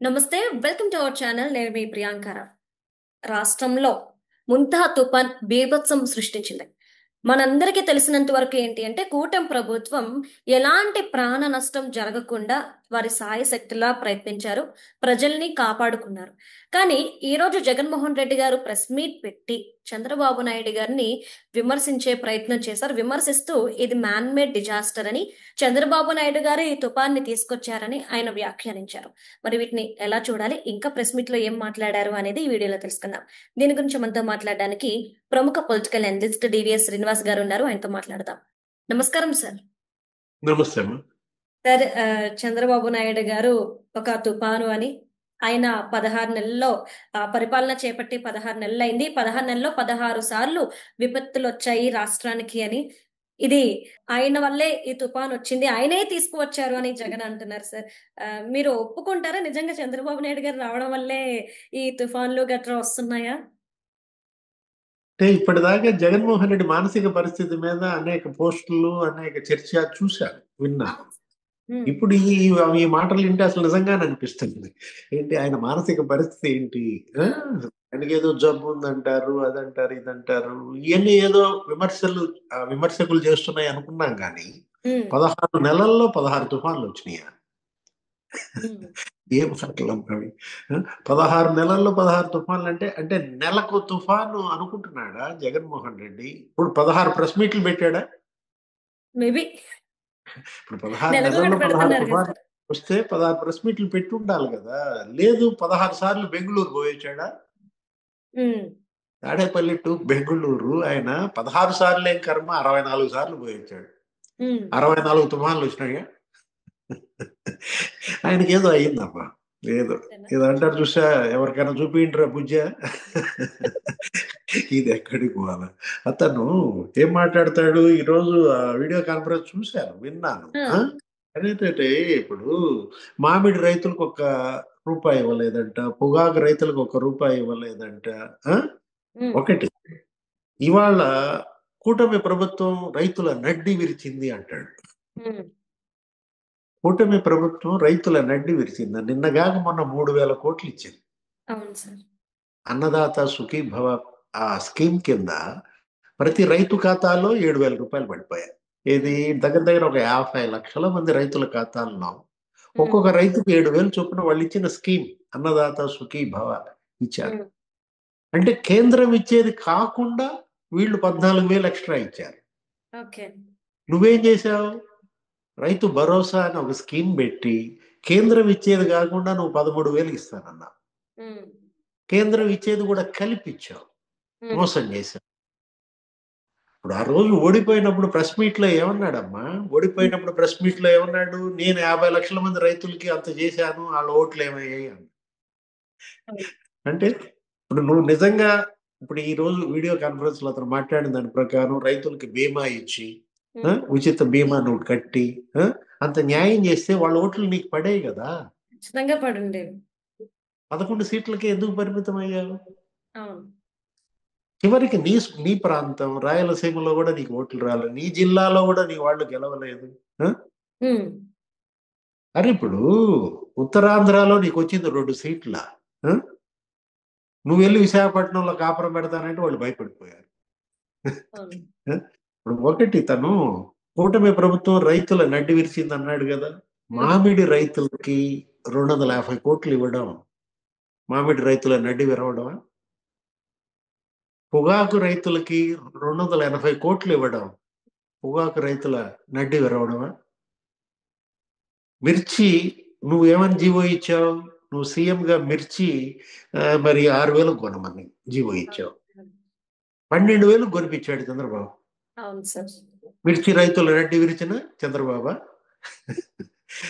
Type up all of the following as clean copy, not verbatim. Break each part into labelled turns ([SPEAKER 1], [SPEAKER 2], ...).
[SPEAKER 1] నమస్తే. Welcome to our channel. నేను మీ ప్రియాంకర. రాష్ట్రంలో ముంతా తుఫాన్ బీభత్సం సృష్టించింది. మనందరికీ తెలిసినంత వరకు ఏంటి అంటే కూటమి ప్రభుత్వం ఎలాంటి ప్రాణ నష్టం జరగకుండా వారి సాయశక్తులా ప్రయత్నించారు. ప్రజల్ని కాపాడుకున్నారు. కానీ ఈరోజు జగన్మోహన్ రెడ్డి గారు ప్రెస్ మీట్ పెట్టి చంద్రబాబు నాయుడు గారిని విమర్శించే ప్రయత్నం చేశారు. విమర్శిస్తూ ఇది మ్యాన్ మేడ్ డిజాస్టర్ అని, చంద్రబాబు నాయుడు గారు ఈ తుఫాన్ని తీసుకొచ్చారని ఆయన వ్యాఖ్యానించారు. మరి వీటిని ఎలా చూడాలి, ఇంకా ప్రెస్ మీట్ లో ఏం మాట్లాడారు అనేది ఈ వీడియోలో తెలుసుకుందాం. దీని గురించి మనతో మాట్లాడడానికి ప్రముఖ పొలిటికల్ అనలిస్ట్ డివిఎస్ శ్రీనివాస్ గారు ఉన్నారు. ఆయనతో మాట్లాడదాం. నమస్కారం సార్.
[SPEAKER 2] నమస్తే అమ్మా.
[SPEAKER 1] సార్, చంద్రబాబు నాయుడు గారు ఒక తుఫాను అని, ఆయన 16 నెలల్లో పరిపాలన చేపట్టి 16 నెలలు అయింది. 16 నెలల్లో 16 సార్లు విపత్తులు వచ్చాయి రాష్ట్రానికి అని, ఇది ఆయన వల్లే ఈ తుఫాన్ వచ్చింది, ఆయనే తీసుకువచ్చారు అని జగన్ అంటున్నారు సార్. మీరు ఒప్పుకుంటారా నిజంగా చంద్రబాబు నాయుడు గారు రావడం వల్లే ఈ తుఫాన్లు గట్రా వస్తున్నాయా?
[SPEAKER 2] అంటే ఇప్పటిదాకా జగన్మోహన్ రెడ్డి మానసిక పరిస్థితి మీద అనేక పోస్టులు, అనేక చర్చ చూశాను, విన్నాను.
[SPEAKER 1] అవును సార్. ఉమ్.
[SPEAKER 2] ఇప్పుడు ఈ మాటలు వింటే అసలు నిజంగానే అనిపిస్తుంది. ఏంటి ఆయన మానసిక పరిస్థితి ఏంటి? ఆ? ఆయనకి ఏదో జబ్బు ఉందంటారు, అదంటారు, ఇదంటారు. ఇవన్నీ ఏదో విమర్శకులు చేస్తున్నాయి అనుకున్నాం కానీ
[SPEAKER 1] ఉమ్.
[SPEAKER 2] 16 నెలల్లో 16 తుఫాన్లు వచ్చినాయి.
[SPEAKER 1] ఉమ్.
[SPEAKER 2] ఏం సకలం అవి. 16 నెలల్లో 16 తుఫాన్లు అంటే అంటే నెలకు తుఫాను అనుకుంటున్నాడా జగన్మోహన్ రెడ్డి? ఇప్పుడు 16 ప్రెస్ మీట్లు పెట్టాడా?
[SPEAKER 1] మేబీ
[SPEAKER 2] ఇప్పుడు 16
[SPEAKER 1] నెలకు
[SPEAKER 2] నెలల్లో
[SPEAKER 1] ఒకటి
[SPEAKER 2] 16
[SPEAKER 1] పెడుతున్నారు కదా
[SPEAKER 2] తుఫాన్లు
[SPEAKER 1] సార్.
[SPEAKER 2] వస్తే 16 ప్రెస్ మీట్లు పెట్టి ఉండాలి కదా. లేదు, 16 సార్లు బెంగళూరు పోయొచ్చాడా?
[SPEAKER 1] ఉమ్.
[SPEAKER 2] తాడేపల్లి టు బెంగళూరు ఆయన 16 సార్లు ఏం కర్మ, 64 సార్లు పోయొచ్చాడు.
[SPEAKER 1] ఉమ్.
[SPEAKER 2] 64 తుఫాన్లు వచ్చినాయా? ఆయనకి ఏదో అయ్యిందమ్మా. లేదు,
[SPEAKER 1] అంతేనా?
[SPEAKER 2] ఇది అంటారు చూసా, ఎవరికైనా చూపిండ్రా బుజ్జ. ఇది ఎక్కడికి పోవాల. అతను ఏం మాట్లాడతాడు ఈరోజు? వీడియో కాన్ఫరెన్స్ చూశాను, విన్నాను.
[SPEAKER 1] ఆ.
[SPEAKER 2] అదేంటంటే ఇప్పుడు మామిడి రైతులకు ఒక్క రూపాయి ఇవ్వలేదంట, పొగాకు రైతులకు ఒక్క రూపాయి ఇవ్వలేదంట. ఆ?
[SPEAKER 1] ఉమ్.
[SPEAKER 2] ఒకటి, ఇవాళ కూటమి ప్రభుత్వం రైతుల నడ్డి విరిచింది అంటాడు.
[SPEAKER 1] ఉమ్.
[SPEAKER 2] కూటమి ప్రభుత్వం రైతుల నడ్డి విరిచింది. నిన్నగాక మొన్న 3,000 కోట్లు ఇచ్చింది.
[SPEAKER 1] అవును సార్.
[SPEAKER 2] అన్నదాత సుఖీభవ ఆ స్కీమ్ కింద ప్రతి రైతు ఖాతాలో 7,000 రూపాయలు పడిపోయాయి.
[SPEAKER 1] ఉమ్.
[SPEAKER 2] ఇది దగ్గర దగ్గర ఒక 50 లక్షల మంది రైతుల ఖాతాల్లో
[SPEAKER 1] ఉమ్.
[SPEAKER 2] ఒక్కొక్క రైతుకు 7,000 చొప్పున వాళ్ళు ఇచ్చిన స్కీమ్ అన్నదాత సుఖీభవ ఇచ్చారు.
[SPEAKER 1] ఉమ్.
[SPEAKER 2] అంటే కేంద్రం ఇచ్చేది కాకుండా వీళ్ళు 14,000 ఎక్స్ట్రా ఇచ్చారు.
[SPEAKER 1] ఓకే.
[SPEAKER 2] నువ్వేం చేశావు? రైతు భరోసా అని ఒక స్కీమ్ పెట్టి కేంద్రం ఇచ్చేది కాకుండా నువ్వు 13,000 ఇస్తానన్నా.
[SPEAKER 1] ఉమ్.
[SPEAKER 2] కేంద్రం ఇచ్చేది కూడా కలిపిచ్చావు,
[SPEAKER 1] ఉమ్.
[SPEAKER 2] మోసం చేశావు. ఇప్పుడు ఆ రోజు ఓడిపోయినప్పుడు ప్రెస్ మీట్ లో ఏమన్నాడమ్మా? ఓడిపోయినప్పుడు ప్రెస్ మీట్ లో ఏమన్నాడు? నేను 50 లక్షల మంది రైతులకి అంత చేశాను, వాళ్ళ ఓట్లు ఏమయ్యాయి అని.
[SPEAKER 1] అవును.
[SPEAKER 2] అంటే ఇప్పుడు నువ్వు నిజంగా ఇప్పుడు ఈ రోజు వీడియో కాన్ఫరెన్స్ లో అతను మాట్లాడిన దాని ప్రకారం రైతులకి బీమా ఇచ్చి,
[SPEAKER 1] ఉమ్.
[SPEAKER 2] ఉచిత బీమా నువ్వు కట్టి, ఆ, అంత న్యాయం చేస్తే వాళ్ళ ఓట్లు నీకు పడేవి కదా.
[SPEAKER 1] ఖచ్చితంగా పడుండేవి.
[SPEAKER 2] 11 సీట్లకి ఎందుకు పరిమితం అయ్యావు?
[SPEAKER 1] అవును.
[SPEAKER 2] చివరికి నీ ప్రాంతం రాయలసీమలో కూడా నీకు ఓట్లు రాలేదు, నీ జిల్లాలో కూడా నీ వాళ్ళు గెలవలేదు. ఆ?
[SPEAKER 1] ఉమ్.
[SPEAKER 2] అరే ఇప్పుడు ఉత్తరాంధ్రలో నీకు వచ్చింది 2 సీట్ల. ఆ? నువ్వు వెళ్ళి విశాఖపట్నంలో కాపురం పెడతానంటే వాళ్ళు భయపడిపోయారు.
[SPEAKER 1] అవును.
[SPEAKER 2] ఆ? ఇప్పుడు ఒకటి, తను కూటమి ప్రభుత్వం రైతుల నడ్డి విరిచింది అన్నాడు కదా.
[SPEAKER 1] ఉమ్.
[SPEAKER 2] మామిడి రైతులకి 250 కోట్లు ఇవ్వడం మామిడి రైతుల నడ్డి విరవడమా? పొగాకు రైతులకి 280 కోట్లు ఇవ్వడం పొగాకు రైతుల నడ్డి విరవడమా? మిర్చి, నువ్వు ఏమని జీవో ఇచ్చావు? నువ్వు సీఎం గా మిర్చి మరి 6,000 కొనమని జీవో ఇచ్చావు.
[SPEAKER 1] అవును.
[SPEAKER 2] 12,000 కొనిపించాడు చంద్రబాబు.
[SPEAKER 1] అవును సార్.
[SPEAKER 2] మిర్చి రైతుల నడ్డి విరిచిన చంద్రబాబు.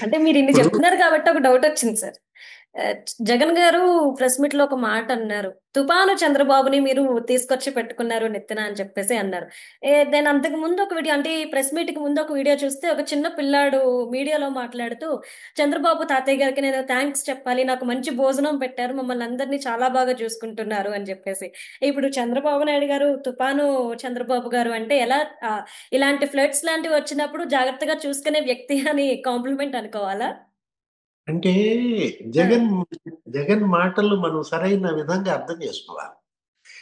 [SPEAKER 1] అంటే మీరు ఇన్ని
[SPEAKER 2] ఇప్పుడు
[SPEAKER 1] చెప్తున్నారు కాబట్టి ఒక డౌట్ వచ్చింది సార్. ఆ, జగన్ గారు ప్రెస్ మీట్ లో ఒక మాట అన్నారు. తుపాను చంద్రబాబుని మీరు తీసుకొచ్చి పెట్టుకున్నారు నెత్తిన అని చెప్పేసి అన్నారు. నేను అంతకు ముందు ఒక వీడియో, అంటే ఈ ప్రెస్ మీట్ కి ముందు ఒక వీడియో చూస్తే ఒక చిన్న పిల్లాడు మీడియాలో మాట్లాడుతూ చంద్రబాబు తాతయ్య గారికి నేను థ్యాంక్స్ చెప్పాలి, నాకు మంచి భోజనం పెట్టారు, మమ్మల్ని అందరినీ చాలా బాగా చూసుకుంటున్నారు అని చెప్పేసి. ఇప్పుడు చంద్రబాబు నాయుడు గారు తుపాను చంద్రబాబు గారు అంటే ఎలా? ఇలాంటి ఫ్లడ్స్ లాంటివి వచ్చినప్పుడు జాగ్రత్తగా చూసుకునే వ్యక్తి అని కాంప్లిమెంట్ అనుకోవాలా?
[SPEAKER 2] అంటే
[SPEAKER 1] ఆ!
[SPEAKER 2] జగన్ జగన్ మాటలు మనం సరైన విధంగా అర్థం చేసుకోవాలి.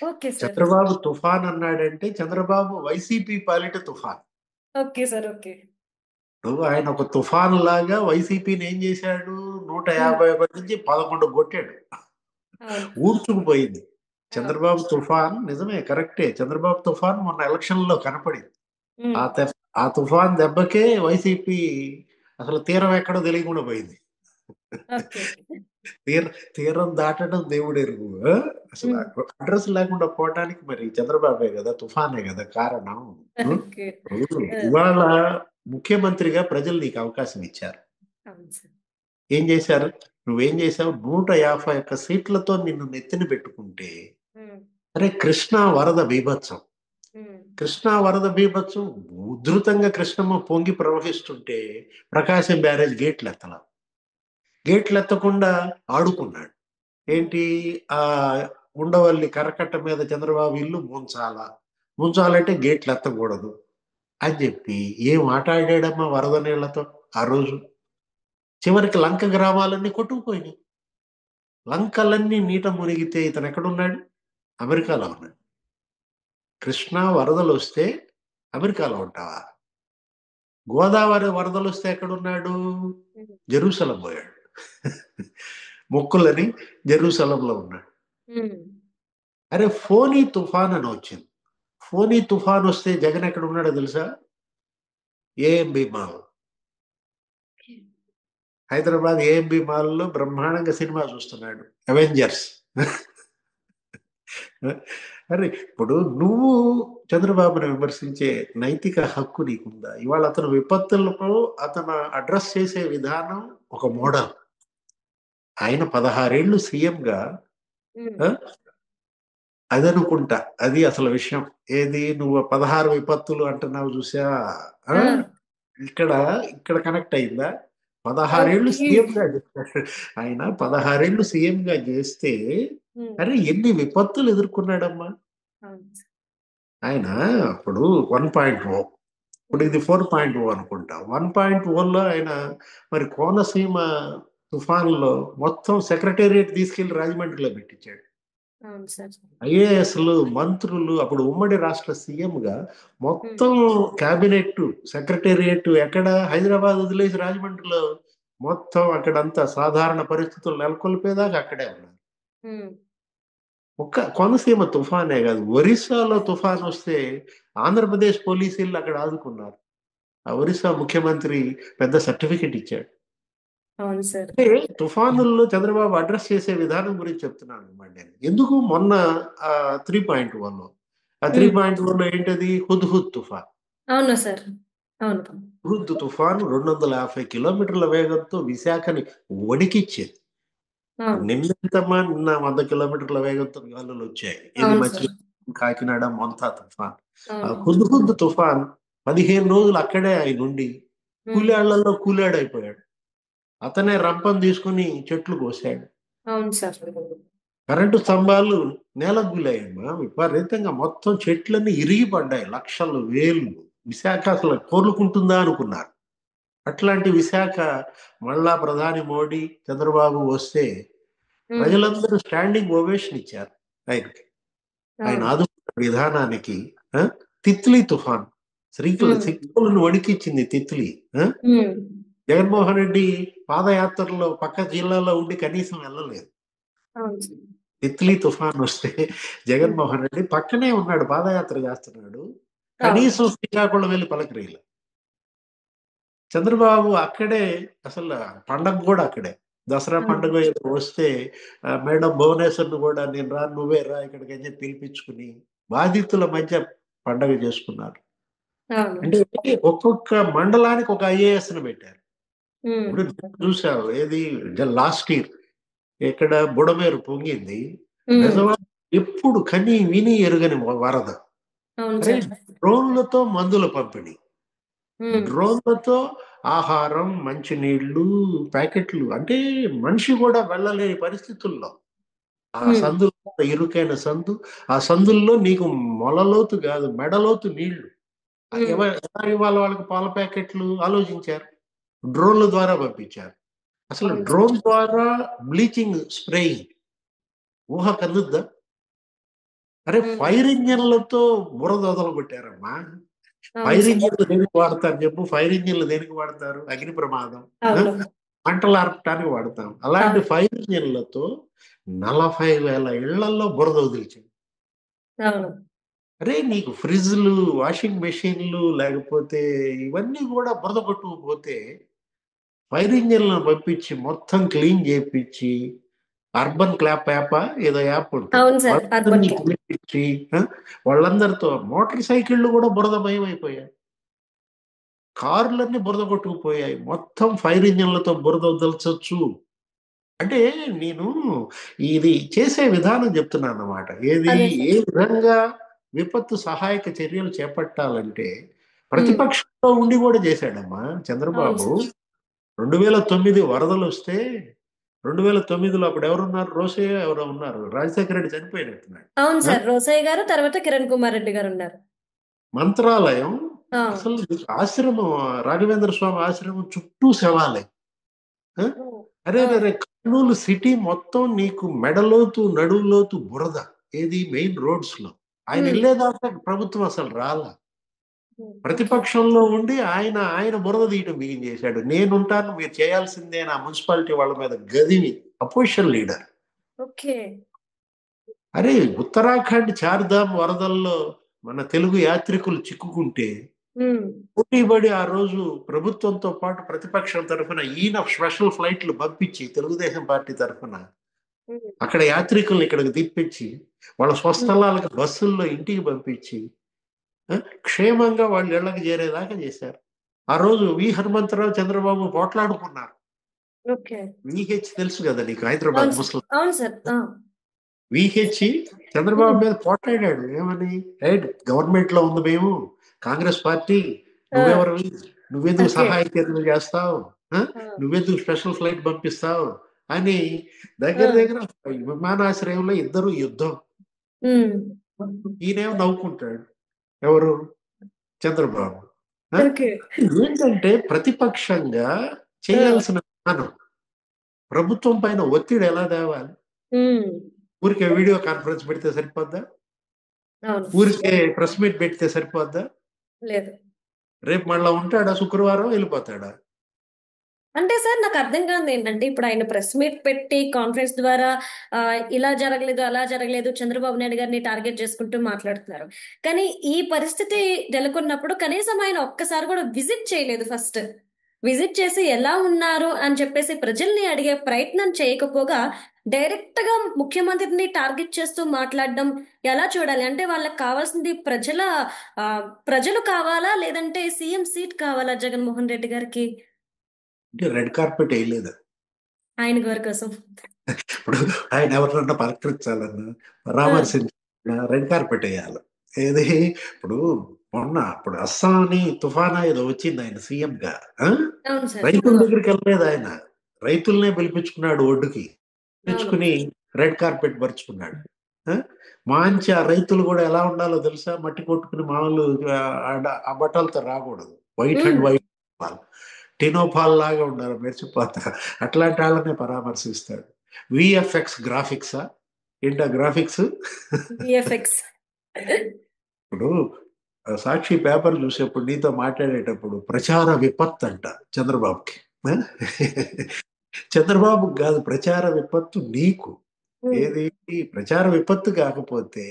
[SPEAKER 1] Okay sir.
[SPEAKER 2] చంద్రబాబు తుఫాన్ అన్నాడంటే చంద్రబాబు వైసీపీ పాలిట తుఫాన్.
[SPEAKER 1] Okay sir. ఓకే.
[SPEAKER 2] ఇప్పుడు ఆయన ఒక తుఫాన్ లాగా వైసీపీని ఏం చేశాడు?
[SPEAKER 1] హ్మ్.
[SPEAKER 2] 151 నుంచి 11 కొట్టాడు.
[SPEAKER 1] అవును.
[SPEAKER 2] ఊడ్చుకుపోయింది.
[SPEAKER 1] ఆ!
[SPEAKER 2] చంద్రబాబు తుఫాన్ నిజమే కరెక్టే. చంద్రబాబు తుఫాన్ మొన్న ఎలక్షన్‌లో కనపడింది. ఆ
[SPEAKER 1] హ్మ్.
[SPEAKER 2] తెఫ్ ఆ తుఫాన్ దెబ్బకే వైసీపీ అసలు తీరం ఎక్కడో తెలియకుండా పోయింది.
[SPEAKER 1] ఓకే.
[SPEAKER 2] తీర తీరం దాటడం దేవుడెరుగు. ఆ! అసలు
[SPEAKER 1] హ్మ్.
[SPEAKER 2] అడ్రెస్ లేకుండా పోవటానికి మరి చంద్రబాబే గదా! తుఫానే గదా! కారణం. హ్మ్.
[SPEAKER 1] ఓకే.
[SPEAKER 2] ఇప్పుడు
[SPEAKER 1] ఆ!
[SPEAKER 2] ఇవాళ ముఖ్యమంత్రిగా ప్రజలు నీకు అవకాశం ఇచ్చారు.
[SPEAKER 1] అవును సార్.
[SPEAKER 2] ఏం చేశారు? నువ్వేం చేశావు? 151 సీట్లతో నిన్ను నెత్తిన పెట్టుకుంటే,
[SPEAKER 1] హ్మ్.
[SPEAKER 2] అరే కృష్ణా వరద బీభత్సం.
[SPEAKER 1] హ్మ్.
[SPEAKER 2] కృష్ణా వరద బీభత్సం ఉధృతంగా కృష్ణమ్మ పొంగి ప్రవహిస్తుంటే ప్రకాశం బ్యారేజ్ గేట్లెత్తల. గేట్లెత్తకుండా ఆడుకున్నాడు.
[SPEAKER 1] హ్మ్.
[SPEAKER 2] ఏంటి ఉండవల్లి కరకట్ట మీద చంద్రబాబు ఇల్లు ముంచాల. ముంచాలంటే గేట్లెత్తకూడదు అని చెప్పి ఏం ఆట ఆడాడమ్మా వరద నీళ్లతో ఆ రోజు. చివరికి లంక గ్రామాలన్నీ కొట్టుకుపోయినాయి. లంకలన్నీ నీట మునిగితే ఇతను ఎక్కడున్నాడు? అమెరికాలో ఉన్నాడు. కృష్ణా వరదలొస్తే అమెరికాలో ఉంటావా? గోదావరి వరదలొస్తే ఎక్కడున్నాడు?
[SPEAKER 1] హ్మ్.
[SPEAKER 2] జెరూసలం పోయాడు. మొక్కులని జెరూసలంలో ఉన్నాడు.
[SPEAKER 1] హ్మ్.
[SPEAKER 2] అరే ఫోనీ తుఫాన్ అని వచ్చింది. ఫోనీ తుఫాన్ వస్తే జగన్ ఎక్కడ ఉన్నాడో తెలుసా? AMB mall.
[SPEAKER 1] Okay.
[SPEAKER 2] Hyderabad AMB మాల్‌లో బ్రహ్మాండంగా సినిమా చూస్తున్నాడు. అవెంజర్స్. అరే! ఇప్పుడు నువ్వు చంద్రబాబుని విమర్శించే నైతిక హక్కు నీకుందా? ఇవాళ అతను విపత్తులకు అతను అడ్రెస్ చేసే విధానం ఒక
[SPEAKER 1] హ్మ్.
[SPEAKER 2] మోడల్. ఆయన 16 ఏళ్ళు సీఎంగా
[SPEAKER 1] హ్మ్.
[SPEAKER 2] ఆ! అదనుకుంటా. అది అసలు విషయం. ఏది నువ్వు 16 విపత్తులు అంటున్నావు చూసావా? ఆ!
[SPEAKER 1] ఆ!
[SPEAKER 2] ఇక్కడ, ఇక్కడ కనెక్ట్ అయిందా? 16 ఏళ్ళు
[SPEAKER 1] ఓకే.
[SPEAKER 2] సీఎంగా చేశాడు. ఆయన 16 ఏళ్ళు సీఎంగా చేస్తే,
[SPEAKER 1] హ్మ్.
[SPEAKER 2] అరే! ఎన్ని విపత్తులు ఎదుర్కొన్నాడమ్మా!
[SPEAKER 1] అవును సార్.
[SPEAKER 2] ఆయన ఇప్పుడు 1.0 ఇప్పుడు
[SPEAKER 1] హ్మ్.
[SPEAKER 2] ఇది 4.0 అనుకుంటా. 1.0లో ఆయన మరి కోనసీమ తుఫాన్‌లో మొత్తం సెక్రటేరియట్ తీసుకెళ్ళి రాజమండ్రిలో పెట్టించాడు.
[SPEAKER 1] అవును సార్.
[SPEAKER 2] ఐఏఎస్‌లు, మంత్రులు అప్పుడు ఉమ్మడి రాష్ట్ర సీఎంగా
[SPEAKER 1] హ్మ్.
[SPEAKER 2] మొత్తం క్యాబినెట్, సెక్రటేరియట్ ఎక్కడ హైదరాబాద్ వదిలేసి రాజమండ్రిలో మొత్తం అక్కడంతా సాధారణ పరిస్థితులు నెలకొల్పేదాకా అక్కడే ఉన్నారు.
[SPEAKER 1] హ్మ్.
[SPEAKER 2] ఒక్క కోనసీమ తుఫానే కాదు. ఒరిస్సాలో తుఫానొస్తే ఆంధ్రప్రదేశ్ పోలీసులు అక్కడ ఆదుకున్నారు. ఆ ఒరిస్సా ముఖ్యమంత్రి పెద్ద సర్టిఫికేట్ ఇచ్చాడు.
[SPEAKER 1] అవును సార్.
[SPEAKER 2] అంటే తుఫానుల్లో చంద్రబాబు అడ్రెస్ చేసే విధానం గురించి చెప్తున్నాననమాట నేను. ఎందుకు మొన్న 3.1లో ఆ
[SPEAKER 1] హ్మ్.
[SPEAKER 2] 3.1లో ఏంటది? హుద్‌హుద్ తుఫాన్.
[SPEAKER 1] అవునా సార్. అవును.
[SPEAKER 2] హుద్ తుఫాను 250 కిలోమీటర్ల వేగంతో విశాఖని వణికిచ్చేది.
[SPEAKER 1] అవును.
[SPEAKER 2] నిన్నెంతమ్మా నిన్న 100 కిలోమీటర్ల వేగంతో గాలులొచ్చాయి. ఏది
[SPEAKER 1] అవును సార్.
[SPEAKER 2] మచిలీపట్నం, కాకినాడ, మొంతా తుఫాన్. ఆ
[SPEAKER 1] అవును.
[SPEAKER 2] హుద్‌హుద్ తుఫాన్ 15 రోజులు అక్కడే ఆయనుండి
[SPEAKER 1] హ్మ్.
[SPEAKER 2] కూలాళ్లలో కూలాడైపోయాడు. అతనే రంపం తీసుకొని చెట్లు కోసాడు.
[SPEAKER 1] అవును సార్.
[SPEAKER 2] కరెంటు స్తంభాలు నేలకు గులయ్యమ్మా. విపరీతంగా మొత్తం చెట్లన్నీ ఇరిగి పడ్డాయి. లక్షలు, వేలు. విశాఖ అసలు కోలుకుంటుందా అనుకున్నారు. అట్లాంటి విశాఖ మళ్ళా ప్రధాని మోడీ, చంద్రబాబు వస్తే
[SPEAKER 1] హ్మ్.
[SPEAKER 2] ప్రజలందరూ స్టాండింగ్ ఓవేషన్ ఇచ్చారు ఆయనకి. ఆయన
[SPEAKER 1] అవును.
[SPEAKER 2] ఆదుకున్న విధానానికి. ఆ! తిత్లీ తుఫాన్.
[SPEAKER 1] హ్మ్.
[SPEAKER 2] సిక్కులను వణికిచ్చింది తిత్లీ. ఆ!
[SPEAKER 1] హ్మ్.
[SPEAKER 2] జగన్మోహన్ రెడ్డి పాదయాత్రలో పక్క జిల్లాలో ఉండి కనీసం వెళ్ళలేదు.
[SPEAKER 1] అవును సార్.
[SPEAKER 2] తిత్లీ తుఫాన్ వస్తే
[SPEAKER 1] హ్మ్.
[SPEAKER 2] జగన్మోహన్ రెడ్డి పక్కనే ఉన్నాడు. పాదయాత్ర చేస్తున్నాడు.
[SPEAKER 1] అవును.
[SPEAKER 2] కనీసం శ్రీకాకుళం వెళ్లి పలకరీయలే. చంద్రబాబు అక్కడే అసలు పండగ గూడా అక్కడే. దసరా
[SPEAKER 1] హ్మ్.
[SPEAKER 2] పండుగ ఏదో వస్తే మేడం భువనేశ్వర్‌ని గూడా నేను రాను నువ్వే రా ఇక్కడికి అని చెప్పి పిలిపించుకొని బాధితుల మధ్య పండగ చేసుకున్నారు.
[SPEAKER 1] అవును.
[SPEAKER 2] అంటే ఒక్కొక్క మండలానికి ఒక ఐఏఎస్‌ని పెట్టారు.
[SPEAKER 1] హ్మ్.
[SPEAKER 2] ఇప్పుడు చూసావు ఏది లాస్ట్ ఇయర్ ఎక్కడ బుడమేరు పొంగింది.
[SPEAKER 1] హ్మ్.
[SPEAKER 2] నిజమా? ఎప్పుడు కని విని ఎరుగని వరద.
[SPEAKER 1] అవును
[SPEAKER 2] అరే!
[SPEAKER 1] సార్.
[SPEAKER 2] డ్రోన్‌లతో మందుల పంపిణీ.
[SPEAKER 1] హ్మ్.
[SPEAKER 2] డ్రోన్‌లతో ఆహారం, మంచినీళ్ళు, ప్యాకెట్లు అంటే మనిషి గూడా వెళ్ళలేని పరిస్థితుల్లో. ఆ
[SPEAKER 1] హ్మ్.
[SPEAKER 2] సందులో ఇరుకైన సందు. ఆ సందుల్లో నీకు మొలలోతు గాదు, మెడలోతు నీళ్లు.
[SPEAKER 1] హ్మ్.
[SPEAKER 2] ఎలా ఇవ్వాలి వాళ్ళకి పాల ప్యాకెట్లు ఆలోచించారు. డ్రోన్‌ల ద్వారా పంపించారు. అసలు
[SPEAKER 1] అవును సార్.
[SPEAKER 2] డ్రోన్ ద్వారా బ్లీచింగ్ స్ప్రేయింగ్ ఊహ కలుద్దా? అరే ఫైర్ ఇంజన్లతో బురద వదలగొట్టారమ్మా.
[SPEAKER 1] అవును
[SPEAKER 2] ఫైర్
[SPEAKER 1] సార్.
[SPEAKER 2] ఇంజిన్లు దేనికి వాడతారు చెప్పు? ఫైర్ ఇంజిన్లు దేనికి వాడతారు? అగ్ని ప్రమాదం, ఆ?
[SPEAKER 1] అవును.
[SPEAKER 2] మంటలు ఆర్పటానికి వాడతాం. అలాంటి
[SPEAKER 1] అవును.
[SPEAKER 2] ఫైర్ ఇంజిన్లతో 40,000 ఇళ్లలో బురద వదిలించింది.
[SPEAKER 1] అవును.
[SPEAKER 2] అరే నీకు ఫ్రిడ్జ్లు, వాషింగ్ మెషిన్లు, లేకపోతే ఇవన్నీ కూడా బురద కొట్టుకుపోతే ఫైర్ ఇంజిన్లను పంపించి మొత్తం క్లీన్ చేపించి, అర్బన్ క్లాప్ యాపా ఏదో యాప్ ఉంటుంది,
[SPEAKER 1] అవును సార్. అర్బన్
[SPEAKER 2] వాళ్ళందరినీ
[SPEAKER 1] క్లాప్.
[SPEAKER 2] పిలిపించి, వాళ్ళందరితో మోటార్ సైకిళ్ళు కూడా బురదమయం అయిపోయాయి. కార్లన్నీ బురద కొట్టుకుపోయాయి. మొత్తం ఫైర్ ఇంజిన్లతో బురద వదల్చొచ్చు. అంటే నేను ఇది చేసే విధానం చెప్తున్నాను అన్నమాట. ఏది
[SPEAKER 1] అదే
[SPEAKER 2] ఏ
[SPEAKER 1] సార్.
[SPEAKER 2] విధంగా విపత్తు సహాయక చర్యలు చేపట్టాలంటే
[SPEAKER 1] ఉమ్.
[SPEAKER 2] ప్రతిపక్షంలో ఉండి కూడా చేశాడమ్మా
[SPEAKER 1] అవును
[SPEAKER 2] చంద్రబాబు.
[SPEAKER 1] సార్.
[SPEAKER 2] 2009 వరదలు వస్తే 2009లో అప్పుడు ఎవరున్నారు? రోసయ్య ఎవరో ఉన్నారు. రాజశేఖర రెడ్డి చనిపోయినట్టున్నాడు.
[SPEAKER 1] అవును
[SPEAKER 2] ఆ?
[SPEAKER 1] సార్. రోసయ్య గారు, తర్వాత కిరణ్ కుమార్ రెడ్డి గారు ఉన్నారు.
[SPEAKER 2] మంత్రాలయం
[SPEAKER 1] ఆ.
[SPEAKER 2] అసలు ఆశ్రమం, రాఘవేంద్ర స్వామి ఆశ్రమం చుట్టూ శవాలే. ఆ?
[SPEAKER 1] ఓ.
[SPEAKER 2] అరే
[SPEAKER 1] ఆ.
[SPEAKER 2] రే కర్నూలు సిటీ మొత్తం నీకు మెడలోతు నడువులోతు బురద. ఏది మెయిన్ రోడ్స్ లో. ఆయన
[SPEAKER 1] ఉమ్.
[SPEAKER 2] వెళ్ళేదాకా ప్రభుత్వం అసలు రాలా.
[SPEAKER 1] ఓకే.
[SPEAKER 2] ప్రతిపక్షంలో ఉండి ఆయన ఆయన బురద తీయటం బిగించేశాడు. నేనుంటాను, మీరు చేయాల్సిందే నా మున్సిపాలిటీ వాళ్ళ మీద గదివి. Opposition leader.
[SPEAKER 1] ఓకే.
[SPEAKER 2] అరే ఉత్తరాఖండ్ చార్ధామ్ వరదల్లో మన తెలుగు యాత్రికులు చిక్కుకుంటే
[SPEAKER 1] ఉమ్.
[SPEAKER 2] పోటీపడి ఆ రోజు ప్రభుత్వంతో పాటు ప్రతిపక్షం తరఫున ఈయన స్పెషల్ ఫ్లైట్లు పంపించి తెలుగుదేశం పార్టీ తరఫున
[SPEAKER 1] ఉమ్.
[SPEAKER 2] అక్కడ యాత్రికుల్ని ఇక్కడికి తిప్పించి వాళ్ళ
[SPEAKER 1] ఉమ్.
[SPEAKER 2] స్వస్థలాలకు బస్సుల్లో ఇంటికి పంపించి, ఆ, క్షేమంగా వాళ్ళ ఇళ్ళకి చేరేదాకా చేశారు. ఆ రోజు హనుమంతరావు చంద్రబాబు పోట్లాడుకున్నారు.
[SPEAKER 1] ఓకే.
[SPEAKER 2] తెలుసు కదా నీకు,
[SPEAKER 1] అవును
[SPEAKER 2] హైదరాబాద్
[SPEAKER 1] సార్.
[SPEAKER 2] ముస్లిం.
[SPEAKER 1] అవును సార్. ఆ.
[SPEAKER 2] విహెచ్ చంద్రబాబు
[SPEAKER 1] ఉమ్.
[SPEAKER 2] మీద పోట్లాడాడు. ఏమని? రైట్, గవర్నమెంట్ లో ఉంది మేము, కాంగ్రెస్ పార్టీ,
[SPEAKER 1] ఆ.
[SPEAKER 2] నువ్వెవరివి, నువ్వెందుకు
[SPEAKER 1] ఓకే.
[SPEAKER 2] సహాయ చర్యలు చేస్తావు, ఆ?
[SPEAKER 1] ఆ.
[SPEAKER 2] నువ్వెందుకు స్పెషల్ ఫ్లైట్ పంపిస్తావు అని
[SPEAKER 1] ఆ.
[SPEAKER 2] దగ్గర దగ్గర విమానాశ్రయంలో ఇద్దరు యుద్ధం.
[SPEAKER 1] ఉమ్.
[SPEAKER 2] ఈయనేమో నవ్వుకుంటాడు. ఎవరు? చంద్రబాబు. ఆ?
[SPEAKER 1] ఓకే.
[SPEAKER 2] ఏంటంటే ప్రతిపక్షంగా
[SPEAKER 1] ఆ.
[SPEAKER 2] చేయాల్సిన విధానం, ప్రభుత్వం పైన ఒత్తిడి ఎలా తేవాలి?
[SPEAKER 1] ఉమ్.
[SPEAKER 2] ఊరికే వీడియో కాన్ఫరెన్స్ పెడితే సరిపోద్దా?
[SPEAKER 1] అవును.
[SPEAKER 2] ఊరికే ప్రెస్ మీట్ పెడితే సరిపోద్దా?
[SPEAKER 1] లేదు.
[SPEAKER 2] రేపు మళ్ళా ఉంటాడా? శుక్రవారం వెళ్ళిపోతాడా?
[SPEAKER 1] అంటే సార్ నాకు అర్థం కాదు ఏంటంటే ఇప్పుడు ఆయన ప్రెస్ మీట్ పెట్టి కాన్ఫరెన్స్ ద్వారా ఇలా జరగలేదు, అలా జరగలేదు, చంద్రబాబు నాయుడు గారిని టార్గెట్ చేసుకుంటూ మాట్లాడుతున్నారు. కానీ ఈ పరిస్థితి నెలకొన్నప్పుడు కనీసం ఆయన ఒక్కసారి కూడా విజిట్ చేయలేదు. ఫస్ట్ విజిట్ చేసి ఎలా ఉన్నారు అని చెప్పేసి ప్రజల్ని అడిగే ప్రయత్నం చేయకపోగా డైరెక్ట్ గా ముఖ్యమంత్రిని టార్గెట్ చేస్తూ మాట్లాడడం ఎలా చూడాలి? అంటే వాళ్ళకి కావాల్సింది ఆ, ప్రజలు కావాలా, లేదంటే సీఎం సీట్ కావాలా జగన్మోహన్ రెడ్డి గారికి?
[SPEAKER 2] అంటే రెడ్ కార్పెట్ వేయలేదు.
[SPEAKER 1] ఆయన గారి కోసం.
[SPEAKER 2] ఇప్పుడు ఆయన ఎవరినన్నా పలకరించాలన్నా,
[SPEAKER 1] ఆ.
[SPEAKER 2] పరామర్శించాలన్నా రెడ్ కార్పెట్ వేయాలి. ఏది? ఇప్పుడు అప్పుడు అస్సాం అని తుఫానా ఏదో వచ్చింది ఆయన సీఎం గా. ఆ?
[SPEAKER 1] అవును సార్.
[SPEAKER 2] రైతుల దగ్గరికి వెళ్ళలేదు ఆయన. రైతులనే పిలిపించుకున్నాడు ఒడ్డుకి.
[SPEAKER 1] అవును.
[SPEAKER 2] పిలుచుకుని రెడ్ కార్పెట్ పరుచుకున్నాడు. ఆ? మంచి ఆ రైతులు కూడా ఎలా ఉండాలో తెలుసా? మట్టి కొట్టుకుని మామూలు ఆ బట్టలతో రాకూడదు. White and
[SPEAKER 1] um.
[SPEAKER 2] వైట్, టినోఫాల్ లాగా ఉండాలి, మెరిచిపోతా. అట్లాంటి వాళ్ళనే పరామర్శిస్తాడు. విఎఫ్ఎక్స్ గ్రాఫిక్సా? ఏంటా గ్రాఫిక్స్?
[SPEAKER 1] విఎఫ్ఎక్స్.
[SPEAKER 2] ఇప్పుడు సాక్షి పేపర్ చూసేప్పుడు నీతో మాట్లాడేటప్పుడు ప్రచార విపత్తు అంట చంద్రబాబుకి. ఆ? చంద్రబాబుకి కాదు ప్రచార విపత్తు నీకు. ఏది? ప్రచార విపత్తు కాకపోతే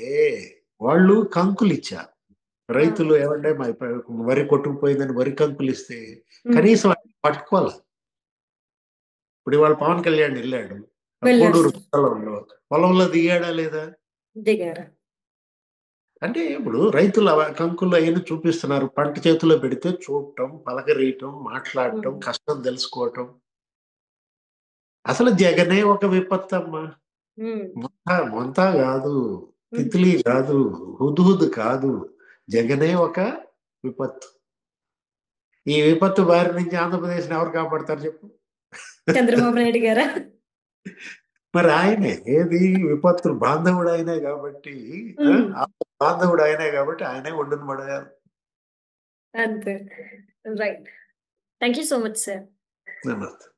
[SPEAKER 2] వాళ్ళు కంకులు ఇచ్చారు. రైతులు ఏమంటే మా వరి కొట్టుకుపోయిందని వరి కంకులు ఇస్తే కనీసం ఆయన పట్టుకోవాలి. ఇప్పుడు ఇవాళ పవన్ కళ్యాణ్ వెళ్ళాడు ఆ
[SPEAKER 1] వెళ్ళాడు
[SPEAKER 2] కోడూరు
[SPEAKER 1] సార్.
[SPEAKER 2] పొలంలో దిగాడా లేదా?
[SPEAKER 1] దిగారు.
[SPEAKER 2] అంటే ఇప్పుడు రైతులు కంకులు అవన్నీ చూపిస్తున్నారు. పంట చేతిలో పెడితే చూడటం, పలకరీయటం, మాట్లాడటం,
[SPEAKER 1] ఉమ్.
[SPEAKER 2] కష్టం తెలుసుకోవటం. అసలు జగనే ఒక విపత్తమ్మా.
[SPEAKER 1] ఉమ్.
[SPEAKER 2] మొంత కాదు,
[SPEAKER 1] ఉమ్.
[SPEAKER 2] తిత్లీ కాదు, హుద్హుద్ కాదు, జగనే ఒక విపత్తు. ఈ విపత్తు బారి నుంచి ఆంధ్రప్రదేశ్ని ఎవరు కాపాడతారు చెప్పు?
[SPEAKER 1] చంద్రబాబు నాయుడు గారా?
[SPEAKER 2] మరి ఆయనే. ఏది? విపత్తులు బాంధవుడు ఆయనే కాబట్టి,
[SPEAKER 1] ఉమ్.
[SPEAKER 2] బాంధవుడు ఆయనే కాబట్టి ఆయనే ఒడ్డున పడేయాలి.
[SPEAKER 1] అంతే. Right. Thank you so much sir.
[SPEAKER 2] నమస్తే.